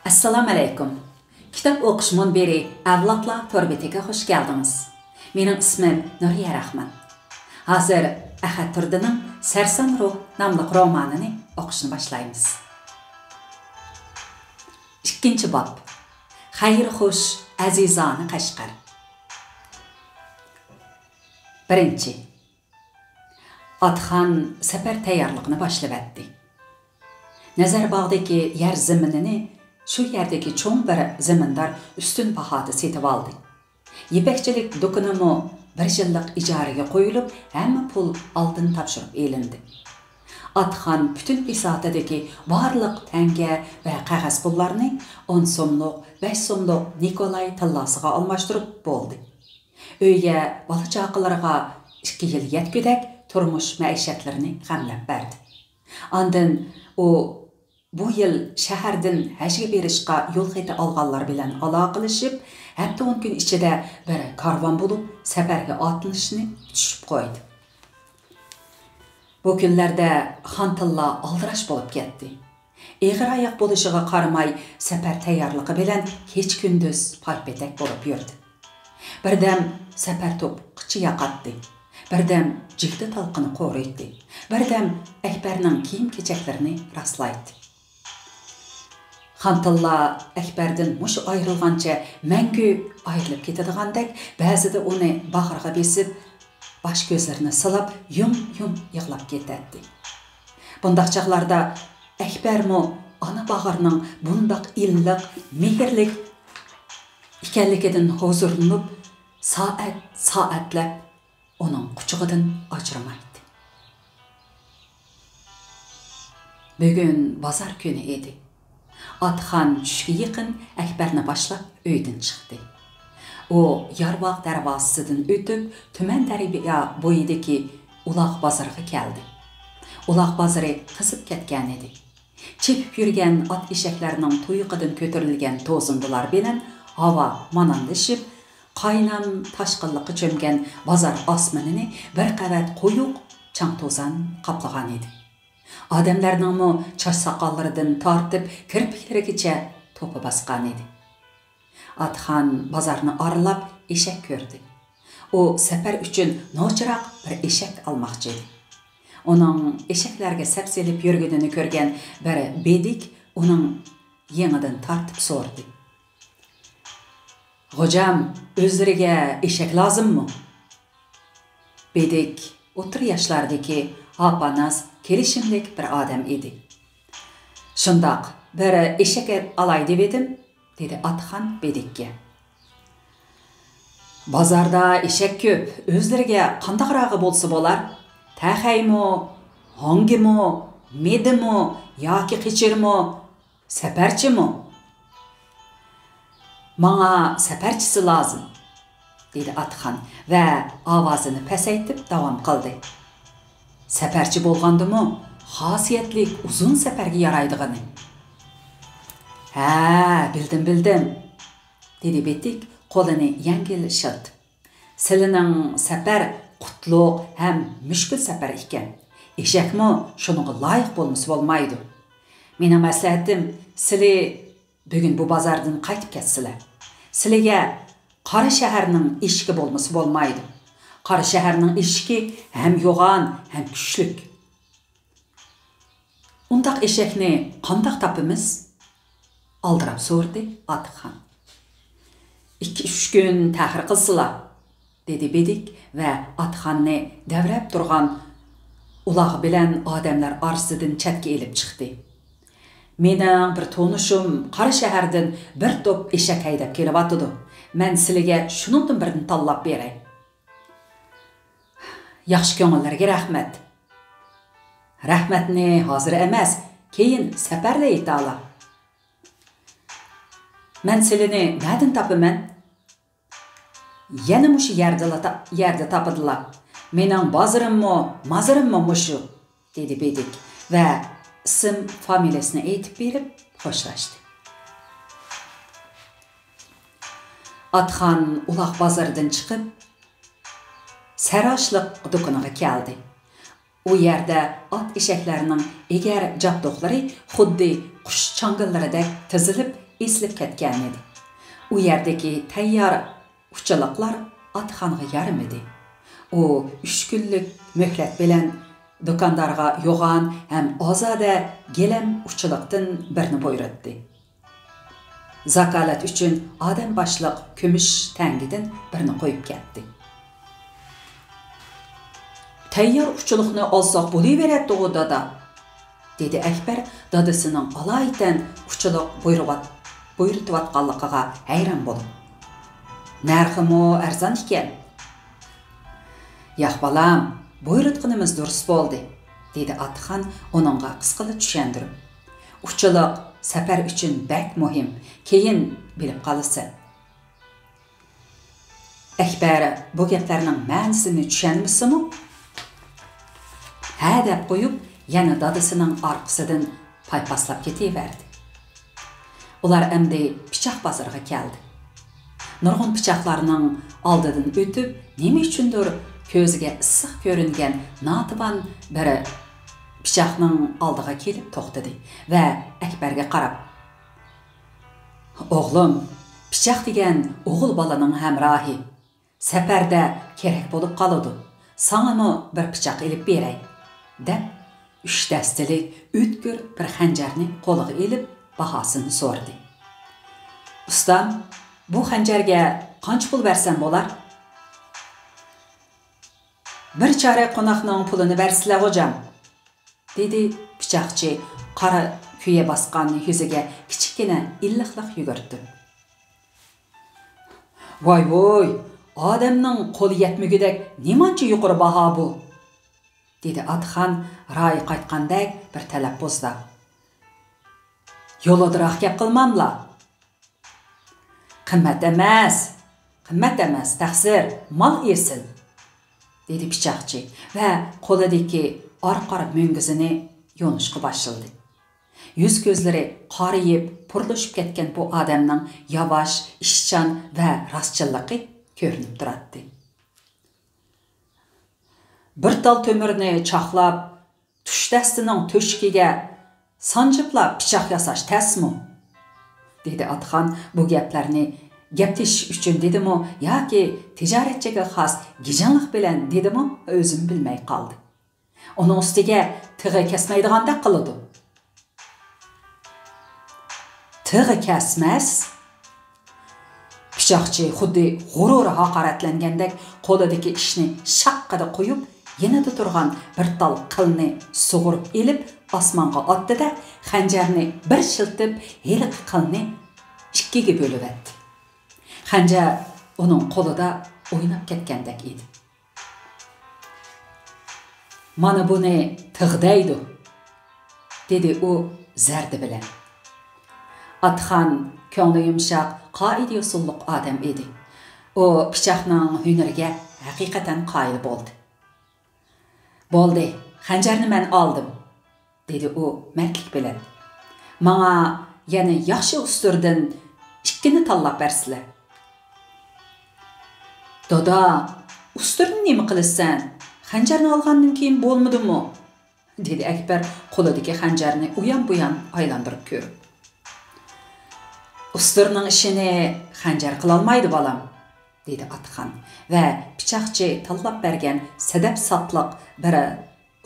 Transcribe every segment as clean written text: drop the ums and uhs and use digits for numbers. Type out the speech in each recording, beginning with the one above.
Assalamu alaykum. Kitap o'qish munbiri avlodlar torbetiga xush keldiniz. Mening ismim Nuriya Rahman. Hozir Ahad Turdining Sarson ruh nomli romanini o'qishni boshlaymiz. 2-bob. Xayr xush azizani Qashqar. 1. Atxon safar tayyorligini boshlab Nazarbog'dagi yer zaminini shu yerdagi cho'ng bir zamindor ustun bahoda setib oldi. Yepakchilik do'konimi 1 yillik ijaraga qo'yilib, hamma pul oldin topshirib elindi. Atxon butun bisotidagi barliq tanga va qog'oz pullarni 10 so'mlik, 5 so'mlik Nikolay tillosiga almashtirib bo'ldi. Uyga bola-chaqalarga 2 yil yetgudak turmush maishatlarini g'amlab berdi. Ondan u bu yil shahardan hajga berishga yo'l xati olganlar bilan aloqalashib, hafta 10 kun ichida bir karvon bo'lib safarga otlanishni tushib qo'ydi. Bu kunlarda Xantilla aldirash bo'lib ketdi. Eg'ir oyoq bo'lishiga qaramay, safar tayyorligi bilan hech kunduz paypetak bo'lib yurdi. Birdam safar to'p qichi yoqatdi. Birdam jigdi talqini qo'riydi. Birdam Akbarning kiyim-kechaklarini rastlaydi. Xantilla Akbardan mush ayrilgancha mangu ayrilib ketadigandek, ba'zida uni bag'riga besib, bosh ko'zlarini silab, yum-yum yig'lab ketadi. Bundaq chaqlarda Akbarmo ona bag'rining bundaq illiq, mehrlik ekanligidan huzurlanib, soatlab uning quchog'idan ajramaydi. Bugun bozor kuni edi. Atxon tushga yaqin Akbarni boshlab uydan chiqdi. U Yarvoq darvozasidan o'tib, tuman dariya bo'yidagi uloq bozoriga keldi. Uloq bozori qizib ketgan edi. Chepib yurgan ot eshaklarining tuyuqidan ko'tarilgan to'zimdilar bilan havo monandishib, qaynam tashqinliqqa cho'mgan bozor osmonini bir qavat quyuq chang to'zon qoplagan edi. Odamlarning choch soqollaridan tortib kirpiklarigacha to'pi bosgan edi. Atxon bozorni oralab eshak ko'rdi. U safar uchun nochiroq bir eshak olmoqchi edi. Uning eshaklarga sapselib yurganini ko'rgan bir bedik uning yengidan tortib so'rdi. "Xo'jam, o'zlariga eshak lozimmi?" Bedik o'tir yoshlardagi apanas kelishimlik bir odam edi. "Shundoq, bir eshak olay deb edim", dedi Atxon bedikka. "Bozorda eshak ko'p, o'zlariga qandaqrog'i bo'lsa bo'lar? Taxaymi, hongimi, medimi yoki qichirmi, safarchimi?" "Manga safarchisi lozim", dedi Atxon va ovozini pasaytib davom qildi. "Safarchi bo'lgandimi, xosiyatli uzun safarga yaraydig'ini." "Ha, bildim", dedi betik qo'lini yengil shiltib. "Silining safar qutluq ham mushkul safar ekan. Eshakmi shunga loyiq bo'lmasa bo'lmaydi. Mening maslahatim, sizlar bugun bu bozordan qaytib ketsizlar. Sizlarga Qora shaharning eshigi bo'lmasa bo'lmaydi. Qora shaharning eshigi ham yo'g'on, ham kuchlik. Undaq eshakni qandoq topamiz?" aldirab so'rdi Atxon. 2-3 kun ta'xir qilsizlar", dedi bedik va Atxonni davrab turgan uloq bilan odamlar orasidan chatga elib chiqdi. "Mening bir tonishim Qora shahardan bir to'p eshak haydab kelyapti. Men sizlarga shuningdan birini tanlab beray." "Yaxshi ko'ngillarga rahmat." "Rahmatni hozir emas, keyin safarda aytala." "Men sizlarni na'dan topaman?" "Yana mushu yerda topadilar. Mening bozorimmi, mazorimmi mushu", dedi bedik va ism familiyasini aytib berib xo'shlashdi. Atxon uloq bozoridan chiqib, saroshliq do'koniga keldi. U yerda ot eshaklarining egar jabdoqlari xuddi qush changillaridek tizilib esilib ketgan edi. U yerdagi tayyor uççılıqlar Atxanğa yarım edi. O 3 günlük möhlet bilen dokandarga yoğan hem azade gelem uççılıqdan birini buyurutdu. Zakalat üçün adam başlıq kümüş təngidin birini koyup ketdi. Tayyor uççılıqni alsaq buluveretdi o dada, dedi Ekber dadısının alaydan uççılıq buyrutuvatqanlıqıga hayran bolup. Narxımı arzan iken? Yaq balam, buyrutqınımız durus boldu, dedi Atxan onunğa qısqılı düşendirip. Uççılıq səpər üçün bək muhim, keyin bilip qalısı. Ekber bu geplərinin mənisini düşenmisimi? Hə dep qoyup, yana dadısının arqısıdan paypaslap ketiverdi. Ular əmdi piçaq bazarıga keldi. Nurgun piçaqlarının aldıdan ötüp, neme üçündür közüge ıssıq görüngen natıban biri piçaqның aldığa kelip toxtadı ve Ekberge qarab. Oğlum, piçaq degen oğul balanın həmrahi. Səpərdə kerek bolup qalıdı. Sana mı bir piçaq elip berey? Dep, 3 dəstilik ütkür bir xəncərini qoluğa elip bahasını sordu. Ustam, bu xəncərge qanç pul versen bolar? Bir çare qonaqның pulunu versile hocam, dedi piçaqçı qara küye basqan yüzüge kiçikine illiqlıq yügürtdü. Vay vay, adamның qolu yetmigidek nimançı yuqarı baha bu? Dedi Atxan rayı qaytqandak bir talappuzda. Yoluduraq gep qılmamla. Qimmat emas, taqsir, mal esil, dedi piçaqçı ve qo'lidagi arqar möngüzini yo'nishqa başladı. Yüz gözleri qarayıp, purlushib ketgan bu adamның yavaş, işchan ve rastçılığı ko'rinib turadi. Bir tal tömürni çaqlab, tush dastining to'shigiga sanjıplab pichaq yasash tasmi? Dedi Atxan bu gaplarni gaptish üçün dedimi yoki tijoratchiga xos gijinliq bilan dedimi o'zim bilmay qoldi. Onun ustiga tig'i kesmaydigandek qiladi. Tig'i kesmas? Pichoqchi xuddi g'ururi haqoratlangandek qo'lidagi ishni shaqqada qo'yib, yanada turgan bir tal qilni sug'urib elib osmonga otdi-da, xanjarni bir shiltib, heliq qilni ikkiga bo'lib etdi. Xanjar uning qo'lida o'ynab ketgandek edi. Mana buni tig'daydi, dedi u zardi bilan. Atxan ko'ngli yumshoq, qoida usulliq odam edi. U pichoqning hunariga haqiqatan qoyil bo'ldi. Bo'ldi, xanjarni men oldim, dedi u mardlik bilan. Manga yana yaxshi usturdan ikkini tanlab bersizlar. Dada, usturni nima qilasan? Xanjarni olgandan keyin bo'lmadimi? Dedi Ekber qo'lidagi xanjarni uyan-buyan aylantirib ko'rib. Usturning ishini xanjar qila olmaydi bolam, dedi Atxan ve pichoqchi tanlab bergan sadab satliq bir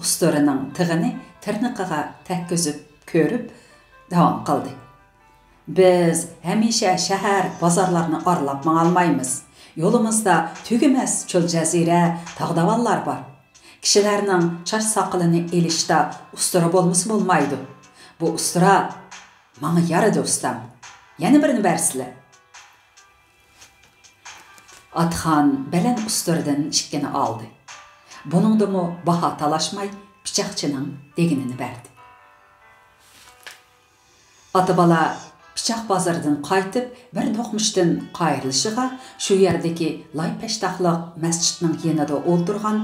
usturining tig'ini tirniqiga takkizib ko'rib davom qildi. Biz hamisha shahar bozorlarni aralab mangolmaymiz. Yo'limizda tugamas cho'l jazira, tog'davallar bor. Kishilarning choch soqilini elishda ustura bo'lmasa bo'lmaydi. Bu ustura menga yaradi ustam. Yana birini bersizlar. Atxan baland usturdan ikkini oldi. Buningdimi baho talashmay pichoqchining deginini berdi. Atabala pichoq bozoridan qaytib bir do'qmishdan qayrilishiga shu yerdagi laypashtaqliq masjidning yanida o'ldirgan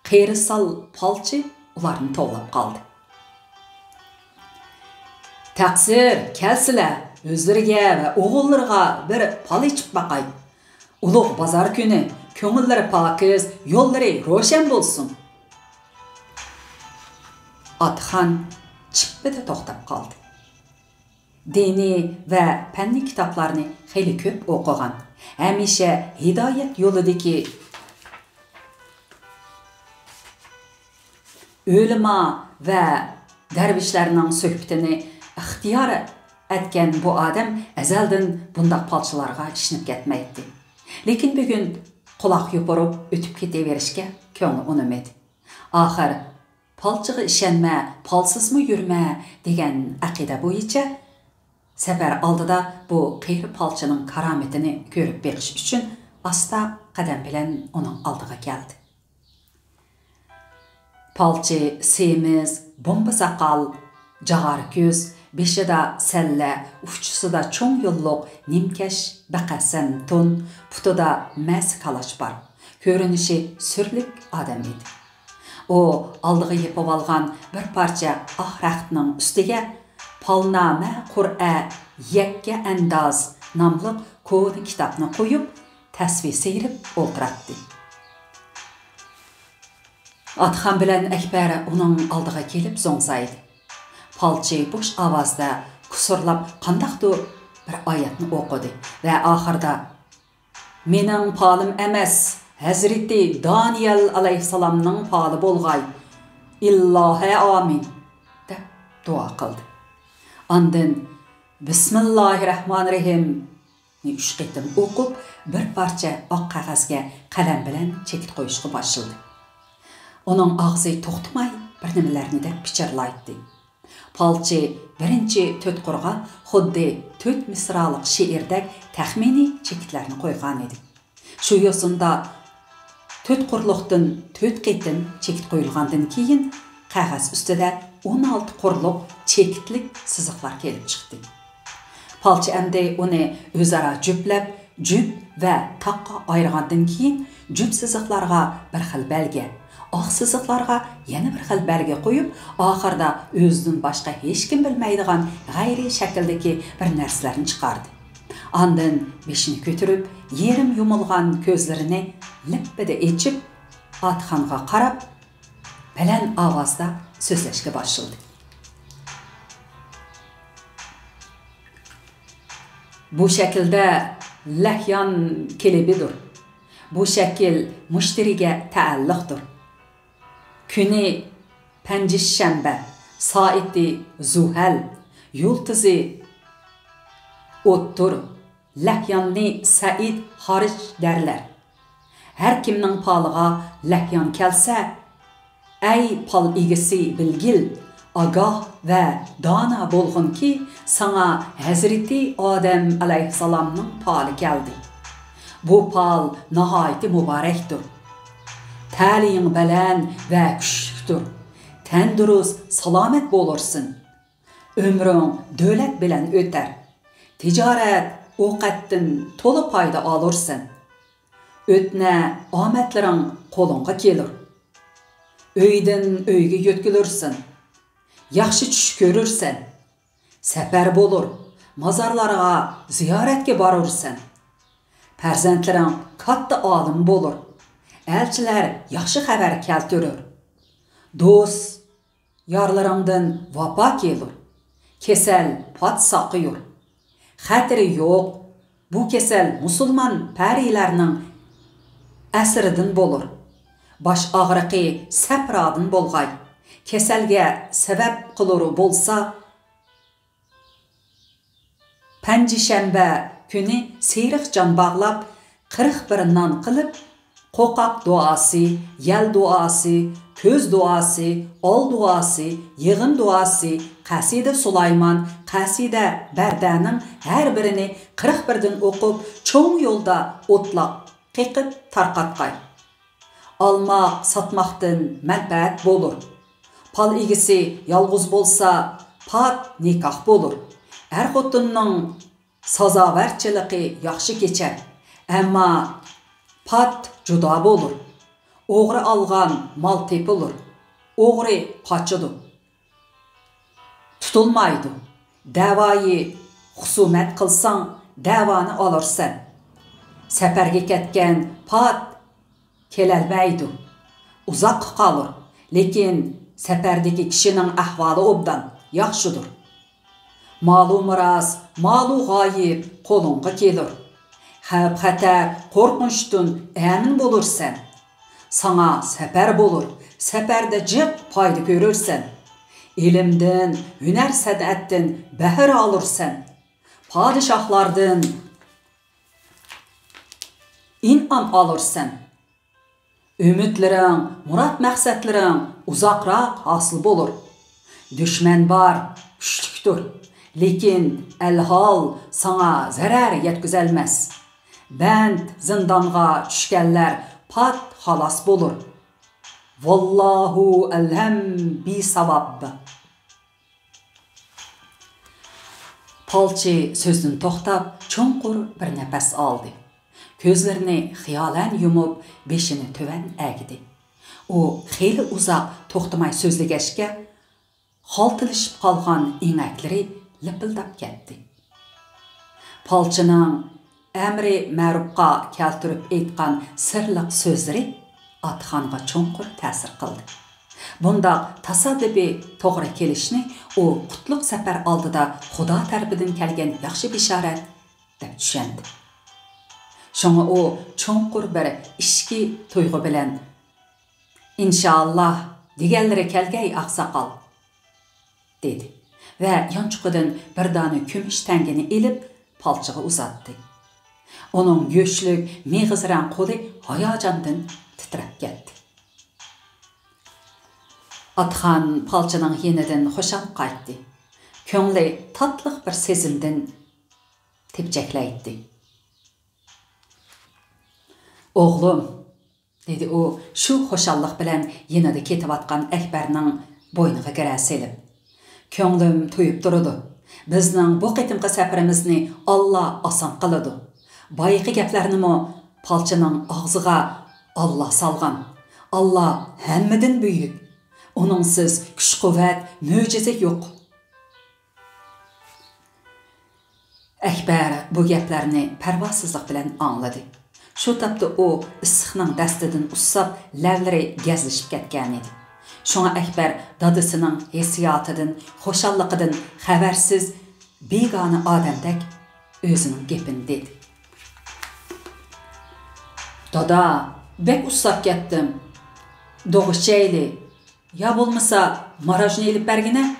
qerisal palchi ularni to'g'lab qoldi. Taqsir, kelsizlar, o'zlariga va o'g'illariga bir pal ichib baqay. Ulug' bozor kuni, ko'ngillari pokiz, yo'llari ro'shan bo'lsin. Atxan chippida to'xtab qoldi. dini ve fenli kitaplarını xeyli köp okugan. Hemişe hidayet yoludaki ölüma ve dervişlerinin söhbetini ixtiyar etken bu adam ezelden bundaq palçılarga işinip ketmeydi. Lekin bugün kulak yupurup ötüp keteverişke köngli unumedi. Ahir palçığı işenme, palsız mı yürüme degen akide boyunca sefer aldıda bu qeyri palçının karametini görüp beqish üçün asta qadam bilen onun aldıga geldi. Palçı semiz, bomba sakal, jağar göz, beşida selle, uççusuda çoğ yolluq, nimkeş, baqasan tun, putuda məs kalaş bar. Görünüşü sürlük adam idi. O aldığı yepip algan bir parça ah raxtının üstüge Palname Kur'a yekke endaz namlı kodi kitapını koyup tasvir seyrip olturattı. Atxan bilen Ekber onun aldığa kelip zongsaydı. Palçı boş avazda kusurlap qandaqdı bir ayetini okudu ve ahırda "Mening palım emes, Hazreti Daniel aleyhisselamның palı bolğay, illahi amin" de dua kıldı. Andın Bismillahirrahmanirrahim ni üç qitim okup bir parça ak qağazga qalam bilen çekit qoyuşqa başladı. Onun ağzı toxtumay bir nimalarni de pichirlaydı. Palçı birinci töt qurğa xuddi töt misralıq şiirdek taxmini çekitlerini qoygan edi. Şu yosunda töt qurluqdan töt qitim çekit qoyulgandan keyin qağaz üstüde 16 qurluq çekitlik sızıqlar kelip çıktı. Palçı əmdi onu özara cüplep, cüp ve taqqa ayırgandan keyin cüp sızıqlarga bir xil belge, ağ sızıqlarga yana bir xil belge koyup, ahırda özünün başqa hiç kim bilmeydiğen gayri şekildeki bir nerslerini çıkardı. Andın beşini götürüp, yerim yumulgan közlerini lippede içip, Atxanға qarab, bilen avazda sözleşke başladı. Bu şekilde lehyan kelebidir. Bu şekil müşterige taalluqdur. Küni Panjshanba, saati Zuhal, yultuzi O'ttur, lehyanni Said Hariç derler. Her kimning palığa lehyan kelsa, ey pal egisi bilgil, agah ve dana bolğun ki sana Hazreti Adem aleyhisselamның palı geldi. Bu pal nahayeti mübarektir. Taliyin bilen ve küçüktür. Tenduruz salamet bolursun. Ömrün dövlet bilen öter. Ticaret oqattin tolu payda alursun. Ötne ametlerin kolunga gelir. Öyden öyge yötkülürsün. Yaxşı çüş görürsen. Sefer bolur. Mazarlarga ziyaretke barursun. Perzentlerin katta alım bolur. Elçiler yaxşı xəbər keltürür. Dost, yarlarından vapa gelir. Kesel pat saqıyır. Xətiri yok. Bu kesel musulman pərilərinin əsridən bolur. Baş ağrıqı səpradın bolğay. Keselge sebep kıluru bolsa, Panjshanba günü seyriq can bağlap, 41 nan kılıp, qoqaq duası, yel duası, köz duası, ol duası, yığın duası, Qaside Sulayman, Qaside Berdanın her birini 41'den okup, çoğun yolda otlaq, qiqib tarqatqay. Almaq, satmaqdan mənfəət bolur. Pal egisi yalğız bolsa, pat nikah bolur. Er xotunның sazavarçılıqı yaxşı keçer. Amma pat juda bolur. Oğru alğan mal tepulur. Oğru paçıdır. Tutulmaydı. Davayı xusumet qılsan, davanı alırsan. Səpərge ketken pat kelelmeydi. Uzaq qalır. Lekin səpərdeki kişinin ahvalı obdan yaxşıdır. Malu miras, malu g'oyib qo'lingga kelur. Xavf xatar, qo'rqinchdan amin bo'lursan. Sana safar bo'lur, safarda jiq foyda ko'rursan. Ilimdan, hunar san'atdan bahr olursan. Padişahlardan in'am olursan. Ümitlerin, murat maqsadlaring uzoqroq hosil bo'lur. Düşman bor, kuchlikdir. Lekin alhol sana zarar yetkazolmas. Band zindonga tushganlar pat xalos bo'lur. Vallahu alham bi savab. Palchi so'zdan to'xtab, cho'nqur bir nafas oldi. Ko'zlarini xiyolan yumib, beshini tuvan agdi. U xeyli uzoq to'xtamay so'zlagachga, xaltilishib qolgan ingaklari lipildab ketdi. Palchining amri ma'rufga keltirib aytgan sirliq so'zlari Atxonga cho'nqur ta'sir qildi. Bunda tasodifiy to'g'ri kelishni u qutlug' safar oldida Xudo tarafidan kelgan yaxshi bishorat deb tushundi. Şoňa o cho'nqur bir ishki tuyg'u bilan inshaalloh deganlari kelgay aqsaqal dedi va yonchuqidan bir dona kumush tangini elib palchiga uzatdi. Onun go'shlik meg'izran qo'li hayajondan titrab ketdi. Atxon palchining yenidan xo'shal qaytdi. Ko'ngli tatlıq bir sezimdan tepchaklaydi. Oğlum, dedi o şu xo'shallik bilan yenida ketayotgan Akbarning bo'yniga gira selib. Ko'nglim to'yib turadi. Bizning bu qitimqi safarimizni Alloh oson qiladi. Boyiqi gaplarnimi palchining og'ziga Alloh salgan. Alloh hammadan buyuk. Onunsiz kuch-quvvat, mo'jiza yo'q. Akbar bu gaplarni parvosizlik bilan angladi. Shu tapda o issiqning dastidan ussab, lavlari gazlashib ketgan edi. Şoňa Akbar dadasining hissiyotidan, xo'shalligidan xabarsiz begona odamdek o'zining gapini dedi. Dada, bek ussab ketdim. Doğuşçayli, ya bo'lmasa marojni elib bergina.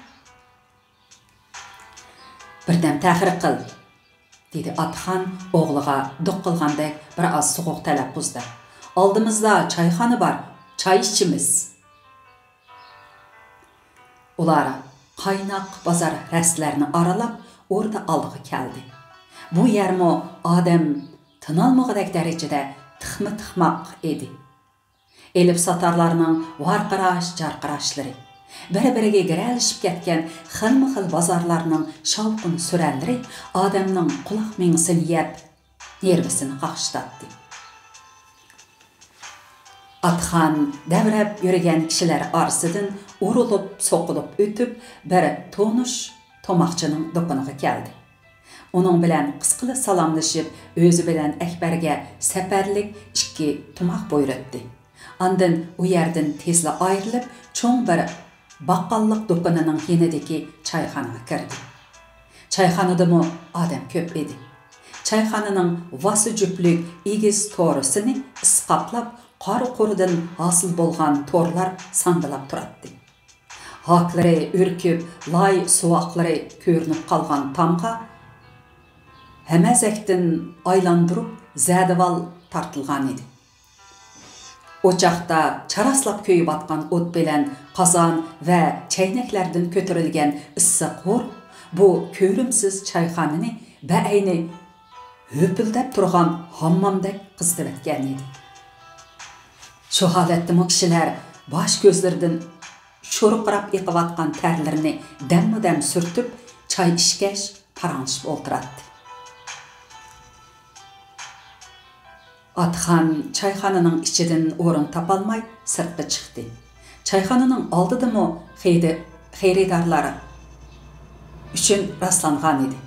Birdan ta'xir qil, dedi Atxon o'g'liga duq qilgandek bir oz so'q talaffuzda. Oldimizda choyxona bor, choy ichimiz. Ular qaynoq bozor rastlarini aralab, orada oldiga keldi. Bu yermo odam tinolmag'idek darajada tixma-tixmaq edi. Elib satarlarning varqirash-jarqirashlari, bir-biriga giralishib ketgan xilma-xil bozorlarning shovqin suranlari odamning quloq mengisini yeb, nervisini qaqshatdi. Atxon davrab yurgan kishilar orasidan urilib, so'qilib o'tib, bir tonish tomoqchining do'koniga keldi. Onun bilan qisqili salomlashib, o'zi bilan Akbarga safarlik 2 tomoq buyurdi. Ondan u yerdan tezla ayrilib, cho'ng bir baqqallik do'konining yenidagi choyxonaga kirdi. Choyxonadami odam ko'p edi. Choyxonaning vasi juplik egiz to'risini isqoplab, qor-qo'ridan hosil bo'lgan to'rlar sandalab turadi. Haqlari urkib, loy suvoqlari ko'rinib qolgan tamga hamazakdan aylandirib zadival tartilgan edi. Ocaqda charaslab köyüp atqan o't bilan qazon va chaynaklardan ko'tarilgan issiq hur bu ko'rimsiz choyxonani ba'ayni höpildab turgan hammomdek qizdirib etgan edi. Shu holatda kishilar bosh ko'zlaridan sho'riqrab yiqayotgan tarlarini damma-dam surtib, choy ichgach paranjib o'tiradi. Atxon choyxonaning ichidan o'rin topolmay sirtga chiqdi. Choyxonaning oldidami xaridorlari uchun rastlangan edi.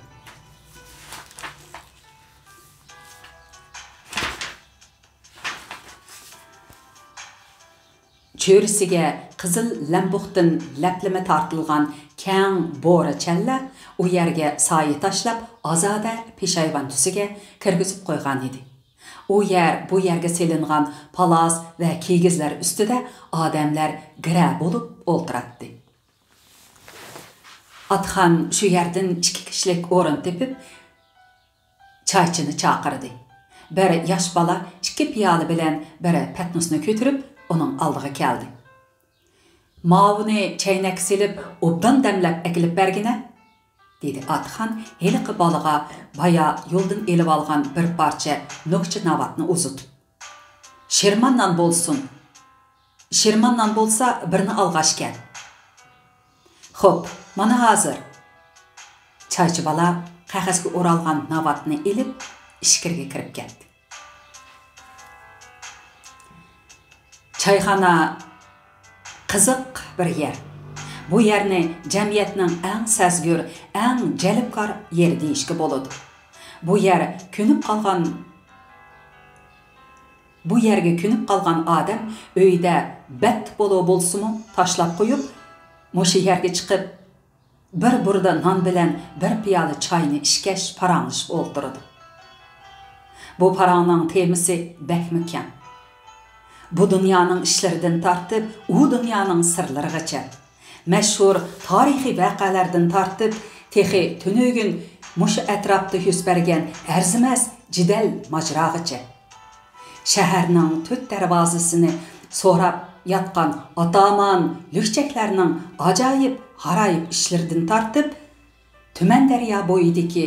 Cho'risiga qizil lambuqdan laplama tortilgan kang bo'ri challa u yerga soya tashlab ozoda peshayvon tusiga kirgizib qo'ygan edi. U yer bu yerga selingan palos va kigizlar ustida odamlar gira bo'lib o'ltiradi. Atxon shu yerdan 2 kishilik o'rin tepib choychini chaqirdi. Bir yosh bola 2 piyola bilan biri patnusni ko'tarib uning oldiga keldi. "Mavuni chaynak silib, obdan damlab akilib bergina", dedi Atxon heliqi bolaga baya yo'ldan elib olgan bir parcha nokchi navatni uzatib. "Shirmandan bo'lsin. Shirmandan bo'lsa birini olg'ash kel." "Xo'p, mana hozir." Choychi bola qog'ozga o'ralgan navatni elib ishkirga kirib ketdi. Choyxona qiziq bir yer. Bu yerni jamiyatning eng sezgur, eng jalbkor yeri deyishga bo'ladi. Bu yerga ko'nib qolgan odam uyda bat bo'lsa-mu tashlab qo'yib, mushu yerga chiqib bir burda non bilan bir piyola choyni ishkash paranglashib o'ltirdi. Bu parangning temisi bakmi kam. Bu dunyoning ishlaridan tortib, u dunyoning sirlarigacha, mashhur tarixiy voqealardan tortib, texi tunugin mushu atrofda yuz bergan arzimas jidal majrogacha, shaharning 4 darvozasini so'rab yotgan otaman lükçeklarning ajoyib g'aroyib ishlaridan tortib, tuman daryo bo'yidagi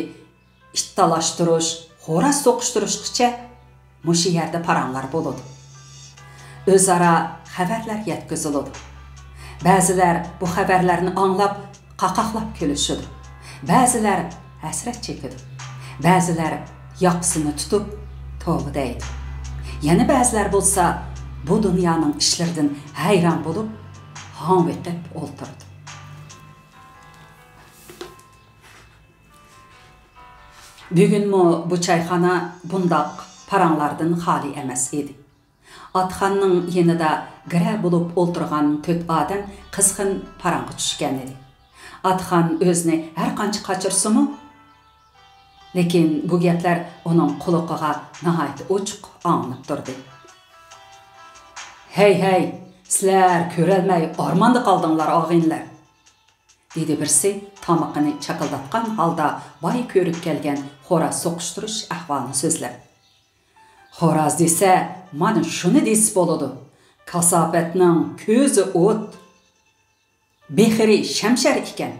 ittalashtirish, xo'roz so'qishtirishgacha mushu yerda paranglar bo'ladi. O'zaro xabarlar yetkaziladi. Ba'zilar bu xabarlarni anglab, qaqaqlab kulishadi. Ba'zilar hasrat chekadi. Ba'zilar yoqsini tutib, tavba deydi. Yana ba'zilar bo'lsa, bu dunyoning ishlaridan hayron bo'lib, hanviqib o'ltirdi. Bugunmi bu choyxona bundoq paranglardan xoli emas edi. Atxonning yanida gira bo'lib o'ltirgan 4 odam qizg'in parangga tushgan edi. Atxon o'zini har qancha qochirsa-mu, lekin bu gaplar uning quloqiga nihoyat ochiq anglab turdi. "Hey, sizlar ko'rolmay ormonda qoldinglar, og'inlar", dedi birsi tomoqini chaqildatgan holda boy ko'rib kelgan xo'roz so'qishtirish ahvolini so'zlab. "Xo'roz desa, mana shuni desa bo'ladi. Kasofatning ko'zi o't, behri shamshar ekan.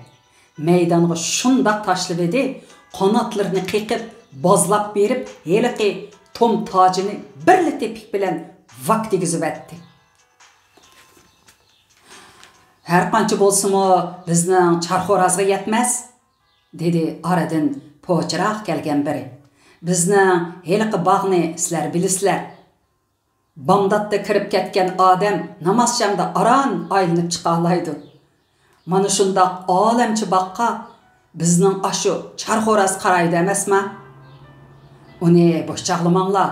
Maydonga shundoq tashlab edi, qanotlarini qiqib, bozlab berib, heliqi tom tojini birli tepik bilan vaqtigizib etdi. Har qancha bo'lsa-mu, bizning charxo'razga yetmas", dedi oradan po'chiroq kelgan biri. "Bizning heliqi bog'ni sizlar bilisizlar. Bomdodda kirib ketgan odam namozshamda aron aylanib chiqa oladi. Mana shundoq olamchi boqqa bizning ashu charxo'raz qaraydi emasmi? Uni bo'shchaqlamanglar.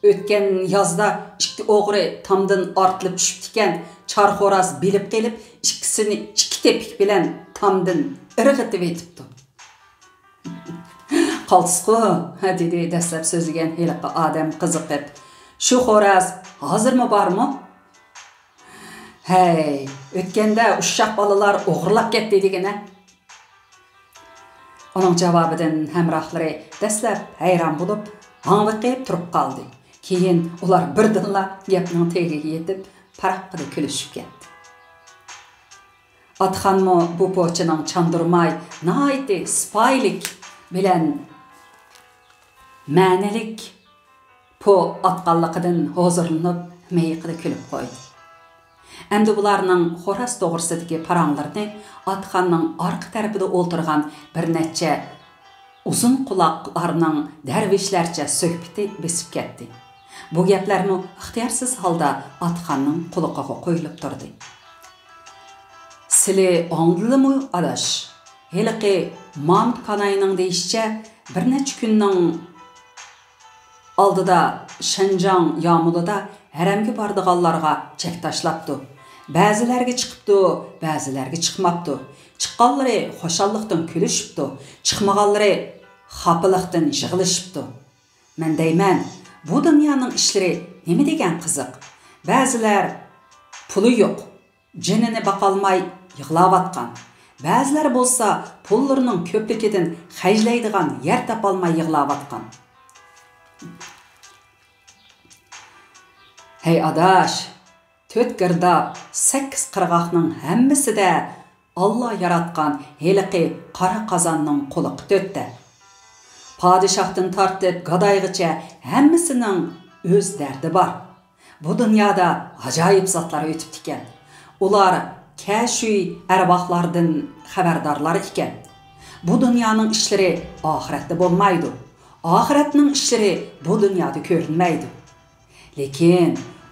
O'tgan yozda 2 o'g'ri tomdan ortilib tushib ekan, charxo'raz bilib kelib, ikkisini 2 tepik bilan tomdan irg'itib etibdi." "Qolsizku", dedi dastlab so'zlagan heliqi odam qiziqib. "Shu xo'roz hozirmi bormi?" "Hey, o'tganda ushshaq bolalar o'g'irlab ketdi degina." Uning javobidan hamrohlari dastlab hayron bo'lib, hanviqib turib qoldi. Keyin ular birdinla gapning tagiga yetib, paraqqida kulishib ketdi. Atxonmi bu po'chining chandurmay, nihoyatda sipoylik bilan ma'nilik po atqanligidan hozirlanib, meyiqida kulib qo'ydi. Endi bularning xo'roz to'g'risidagi paranglarni Atxonning orqa tarafida o'ltirgan bir necha uzun quloqlarning darvishlarcha so'kpiti besib ketdi. Bu gaplarni ixtiyorsiz holda Atxonning quloqiga qo'yilib turdi. "Sizlar angladingmi, adash? Heliqi Mahmud Kanayning deyishicha, bir necha kunning oldida Shanjang yomulida haramga bordiganlarga chek tashlabdi. Ba'zilarga chiqibdi, ba'zilarga chiqmabdi. Chiqqanlari xo'shallikdan kulishibdi, chiqmaganlari xafalıqdan yig'ilishibdi. Men deyman, bu dunyoning ishlari nima degan qiziq. Ba'zilar puli yo'q, jinini baqalmay yig'layotgan. Ba'zilar bo'lsa pullarining ko'pligidan xajlaydigan yer topolmay yig'layotgan. Hey adash, 4 girdab, 8 qirg'oqning hammasida Allah yaratgan heliqi qara qozonning quliqi to'tdi. Padişahdan tartib gadaygacha hammasining o'z dardi bor. Bu dunyoda ajoyib zotlar o'tib ekan. Ular kashiy arvohlardan xabardorlar ekan. Bu dunyoning ishlari oxiratda bo'lmaydi. Oxiratning ishlari bu dunyoda ko'rinmaydi. Lekin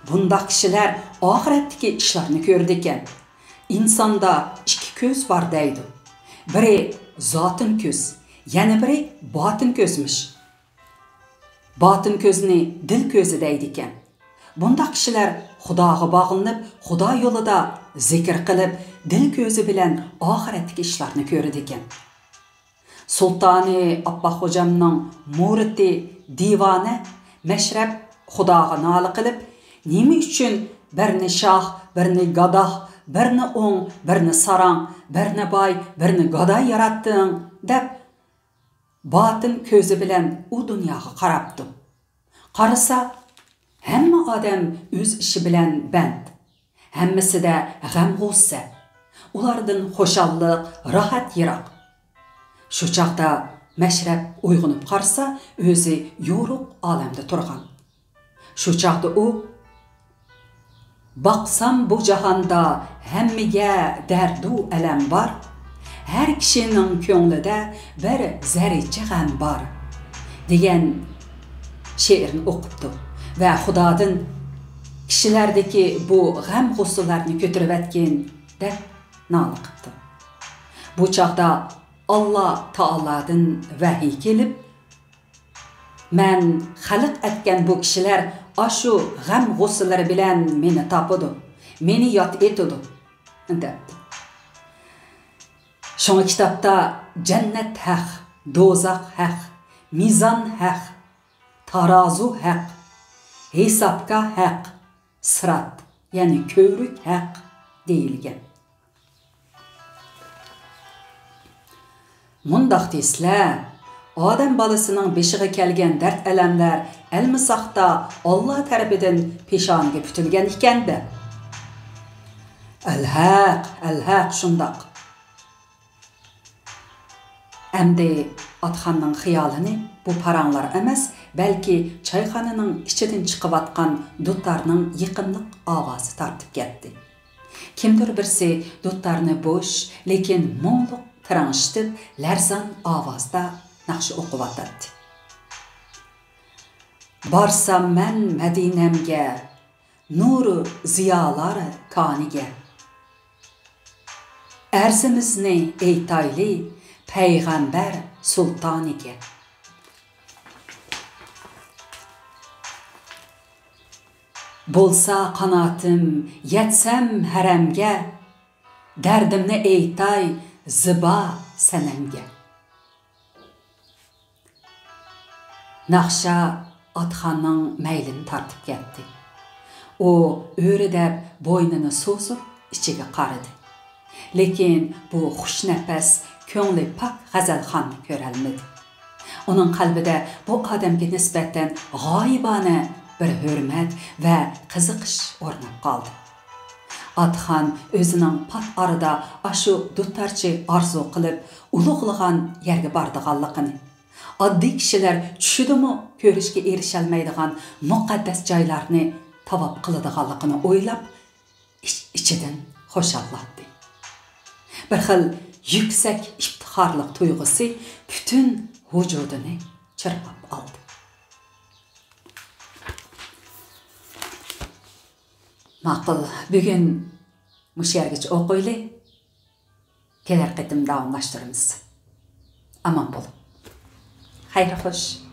bundaq kishilar oxiratdagi ishlarni ko'rdi ekan. İnsanda 2 ko'z bor deydi. Biri zotin ko'z, yana biri botin ko'zmish. Botin ko'zni dil ko'zi deydi ekan. Bundaq kishilar Xudoga bog'lanib, Xudo yo'lida zikr qilib, dil ko'zi bilan oxiratdagi ishlarni ko'rdi ekan. Sultani Abbaq hojamning muridi divona Mashrab Xudoga nola qilib, nima uchun birni shoh, birni gadoh, birni o'ng, birni sarang, birni boy, birni gadoy yaratding deb botin ko'zi bilan u dunyoga qarabdi. Qarasa, hamma odam o'z ishi bilan band. Hammasida g'am g'ussa. Ulardan xo'shallik, rohat yiroq. Shu chaqda Mashrab uyg'onib qarsa, o'zi yo'ruq olamda turgan. Shu chaqda u Baqsam bu jahonda hammaga dardu alam bor. Har kishining ko'nglida bir zarracha g'am bor degan she'rni o'qibdi va Xudodan kishilardagi bu g'am g'ussalarni ko'tarib atgan deb nola qildi. Bu chaqda Alloh taoladan vahiy kelib, men xalq etgan bu kishilar ashu g'am g'ussalari bilan meni topidi, meni yot etidi debdi. Şoňa kitapda cennet haq, dozaq haq, mizan haq, tarazu haq, hesapka haq, sırat, yani kövrük haq deyilgen. Mundaq desler, Adam balısının beşiğe kelgen dert elemler elmisaqda Allah tarafidan peşaniga putilgan ekanda. Al-haq şundaq. Әмді атханның xiyalini bu paranlar emas, belki çayxananın içidin çıqıb atqan dutlarının yıqınlıq avazı tartib ketdi. Kimdir birsi dutlarını boş, lekin moңluq tıranıştıb, larzan avazda naqşı oqib atadi. Barsam mən Mədinemge, nuru ziyaları kanige. Ərzimizni eytayli, Peygamber sultanike. Bolsa qanatim, yetsem haremge, derdimni eytay ziba senemge. Naqşa atxanның məylini tartib ketdi. O öyrədəb boynunu sosup içige qaradı. Lekin bu xushnafas, ko'ngli pak g'azalxonni ko'rolmadi. Uning qalbida bu odamga nisbatan g'oyibona bir hurmat va qiziqish o'rnab qoldi. Atxon o'zining pat arada ashu duttarchi arzu qilib ulug'lagan yerga bordiganligini, oddiy kishilar tushidimi ko'rishga erisholmaydigan muqaddas joylarni tavob qiladiganligini o'ylab, ichidan xo'shallatdi. Bir xil yüksek iftixarlıq tuyg'usi bütün vücudunu çırpab aldı. Maqul, bugün mush yergacha o'qiyli, kelar qitim davomlashtiramiz. Aman bo'lib. Xayr xo'sh.